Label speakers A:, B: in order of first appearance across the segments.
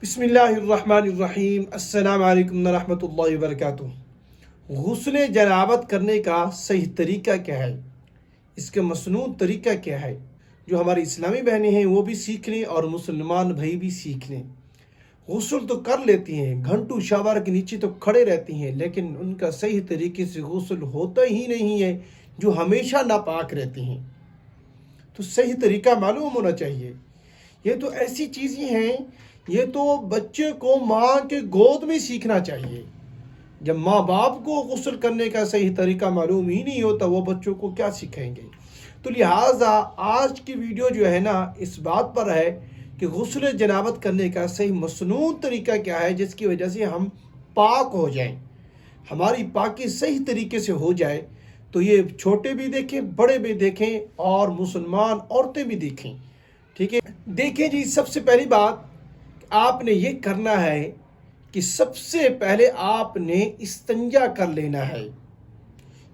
A: بسم اللہ الرحمن الرحیم۔ السلام علیکم ورحمۃ اللہ وبرکاتہ۔ غسل جنابت کرنے کا صحیح طریقہ کیا ہے، اس کے مصنون طریقہ کیا ہے، جو ہماری اسلامی بہنیں ہیں وہ بھی سیکھ لیں اور مسلمان بھائی بھی سیکھ لیں۔ غسل تو کر لیتی ہیں، گھنٹوں شاور کے نیچے تو کھڑے رہتی ہیں، لیکن ان کا صحیح طریقے سے غسل ہوتا ہی نہیں ہے، جو ہمیشہ ناپاک رہتی ہیں۔ تو صحیح طریقہ معلوم ہونا چاہیے۔ یہ تو ایسی چیزیں ہیں، یہ تو بچے کو ماں کے گود میں سیکھنا چاہیے۔ جب ماں باپ کو غسل کرنے کا صحیح طریقہ معلوم ہی نہیں ہوتا، وہ بچوں کو کیا سکھائیں گے؟ تو لہٰذا آج کی ویڈیو جو ہے نا، اس بات پر ہے کہ غسل جنابت کرنے کا صحیح مسنون طریقہ کیا ہے، جس کی وجہ سے ہم پاک ہو جائیں، ہماری پاکی صحیح طریقے سے ہو جائے۔ تو یہ چھوٹے بھی دیکھیں، بڑے بھی دیکھیں، اور مسلمان عورتیں بھی دیکھیں۔ ٹھیک ہے، دیکھیں جی، سب سے پہلی بات آپ نے یہ کرنا ہے کہ سب سے پہلے آپ نے استنجا کر لینا ہے،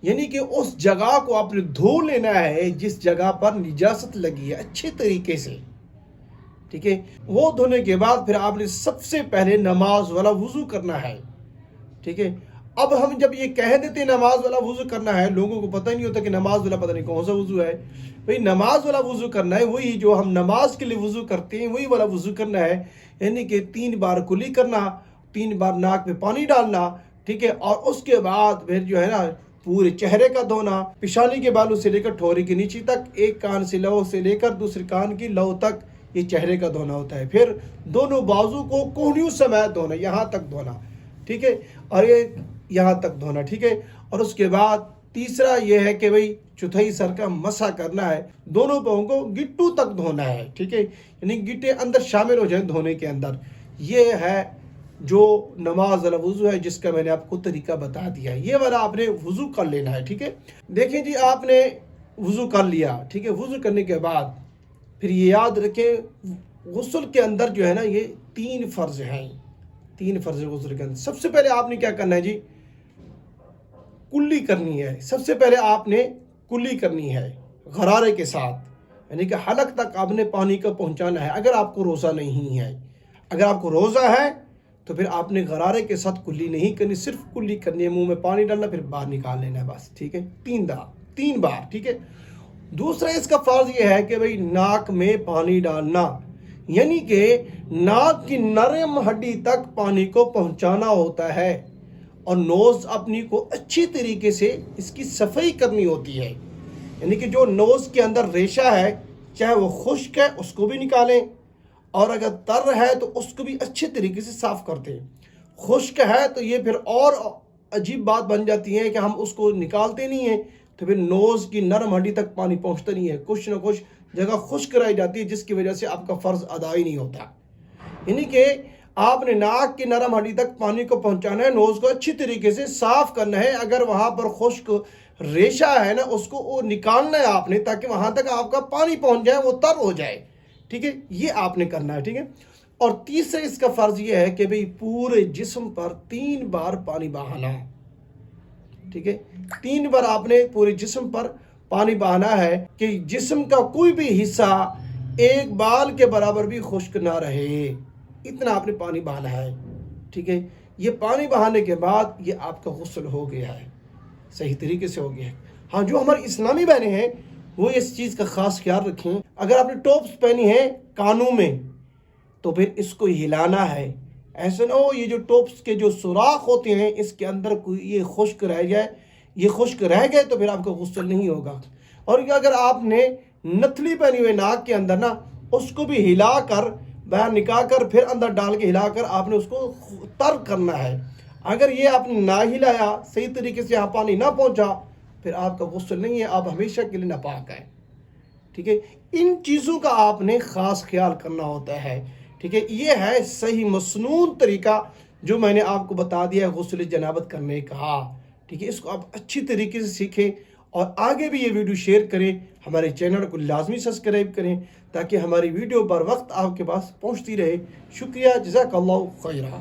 A: یعنی کہ اس جگہ کو آپ نے دھو لینا ہے جس جگہ پر نجاست لگی ہے اچھے طریقے سے۔ ٹھیک ہے، وہ دھونے کے بعد پھر آپ نے سب سے پہلے نماز والا وضو کرنا ہے۔ ٹھیک ہے، اب ہم جب یہ کہہ دیتے ہیں نماز والا وضو کرنا ہے، لوگوں کو پتہ ہی نہیں ہوتا کہ نماز والا پتہ نہیں کون سا وضو ہے۔ بھئی نماز والا وضو کرنا ہے، وہی جو ہم نماز کے لیے وضو کرتے ہیں وہی والا وضو کرنا ہے، یعنی کہ 3 بار کلی کرنا، 3 بار ناک میں پانی ڈالنا۔ ٹھیک ہے، اور اس کے بعد پھر جو ہے نا پورے چہرے کا دھونا، پیشانی کے بالوں سے لے کر ٹھوری کے نیچے تک، ایک کان سے لو سے لے کر دوسرے کان کی لو تک یہ چہرے کا دھونا ہوتا ہے۔ پھر دونوں بازو کو کوہنیوں سمیت دھونا، یہاں تک دھونا۔ ٹھیک ہے، اور یہ یہاں تک دھونا۔ ٹھیک ہے، اور اس کے بعد تیسرا یہ ہے کہ بھئی چوتھائی سر کا مسح کرنا ہے، دونوں پاؤں کو گٹو تک دھونا ہے۔ ٹھیک ہے، یعنی گٹے اندر شامل ہو جائیں دھونے کے اندر۔ یہ ہے جو نماز والا وضو ہے، جس کا میں نے آپ کو طریقہ بتا دیا ہے۔ یہ والا آپ نے وضو کر لینا ہے۔ ٹھیک ہے، دیکھیں جی، آپ نے وضو کر لیا۔ ٹھیک ہے، وضو کرنے کے بعد پھر یہ یاد رکھیں، غسل کے اندر جو ہے نا یہ 3 فرض ہیں، 3 فرض غسل کے اندر۔ سب سے پہلے آپ نے کیا کرنا ہے جی، کلی کرنی ہے۔ سب سے پہلے آپ نے کلی کرنی ہے غرارے کے ساتھ، یعنی کہ حلق تک آپ نے پانی کو پہنچانا ہے۔ اگر آپ کو روزہ نہیں ہے، اگر آپ کو روزہ ہے تو پھر آپ نے غرارے کے ساتھ کلی نہیں کرنی، صرف کلی کرنی ہے، منہ میں پانی ڈالنا پھر باہر نکال لینا ہے بس۔ ٹھیک ہے، 3 بار۔ ٹھیک ہے، دوسرا اس کا فرض یہ ہے کہ بھئی ناک میں پانی ڈالنا، یعنی کہ ناک کی نرم ہڈی تک پانی کو پہنچانا ہوتا ہے، اور نوز اپنی کو اچھی طریقے سے اس کی صفائی کرنی ہوتی ہے، یعنی کہ جو نوز کے اندر ریشہ ہے، چاہے وہ خشک ہے اس کو بھی نکالیں، اور اگر تر ہے تو اس کو بھی اچھے طریقے سے صاف کرتے ہیں۔ خشک ہے تو یہ پھر اور عجیب بات بن جاتی ہے کہ ہم اس کو نکالتے نہیں ہیں، تو پھر نوز کی نرم ہڈی تک پانی پہنچتا نہیں ہے، کچھ نہ کچھ جگہ خشک رہ جاتی ہے، جس کی وجہ سے آپ کا فرض ادا ہی نہیں ہوتا۔ یعنی کہ آپ نے ناک کی نرم ہڈی تک پانی کو پہنچانا ہے، نوز کو اچھی طریقے سے صاف کرنا ہے، اگر وہاں پر خشک ریشہ ہے نا اس کو وہ نکالنا ہے آپ نے، تاکہ وہاں تک آپ کا پانی پہنچ جائے، وہ تر ہو جائے۔ ٹھیک ہے، یہ آپ نے کرنا ہے۔ ٹھیک ہے، اور تیسرا اس کا فرض یہ ہے کہ بھئی پورے جسم پر 3 بار پانی بہانا۔ ٹھیک ہے، 3 بار آپ نے پورے جسم پر پانی بہانا ہے کہ جسم کا کوئی بھی حصہ ایک بال کے برابر بھی خشک نہ رہے، اتنا آپ نے پانی بہانا ہے۔ ٹھیک ہے، یہ پانی بہانے کے بعد یہ آپ کا غسل ہو گیا ہے، صحیح طریقے سے ہو گیا ہے۔ ہاں، جو ہماری اسلامی بہنیں ہیں وہ اس چیز کا خاص خیال رکھیں، اگر آپ نے ٹوپس پہنی ہیں کانوں میں تو پھر اس کو ہلانا ہے، ایسا نہ ہو یہ جو ٹوپس کے جو سوراخ ہوتے ہیں اس کے اندر کوئی یہ خشک رہ جائے، یہ خشک رہ گئے تو پھر آپ کا غسل نہیں ہوگا۔ اور اگر آپ نے نتھلی پہنی ہوئی ناک کے اندر نا، اس کو بھی ہلا کر باہر نکال کر پھر اندر ڈال کے ہلا کر آپ نے اس کو تر کرنا ہے۔ اگر یہ آپ نے نہ ہلایا، صحیح طریقے سے یہاں پانی نہ پہنچا، پھر آپ کا غسل نہیں ہے، آپ ہمیشہ کے لیے ناپاک ہیں۔ ٹھیک ہے، ان چیزوں کا آپ نے خاص خیال کرنا ہوتا ہے۔ ٹھیک ہے، یہ ہے صحیح مسنون طریقہ جو میں نے آپ کو بتا دیا ہے غسل جنابت کرنے کا۔ ٹھیک ہے، اس کو آپ اچھی طریقے سے سیکھیں اور آگے بھی یہ ویڈیو شیئر کریں، ہمارے چینل کو لازمی سبسکرائب کریں تاکہ ہماری ویڈیو بر وقت آپ کے پاس پہنچتی رہے۔ شکریہ، جزاک اللہ خیرہ۔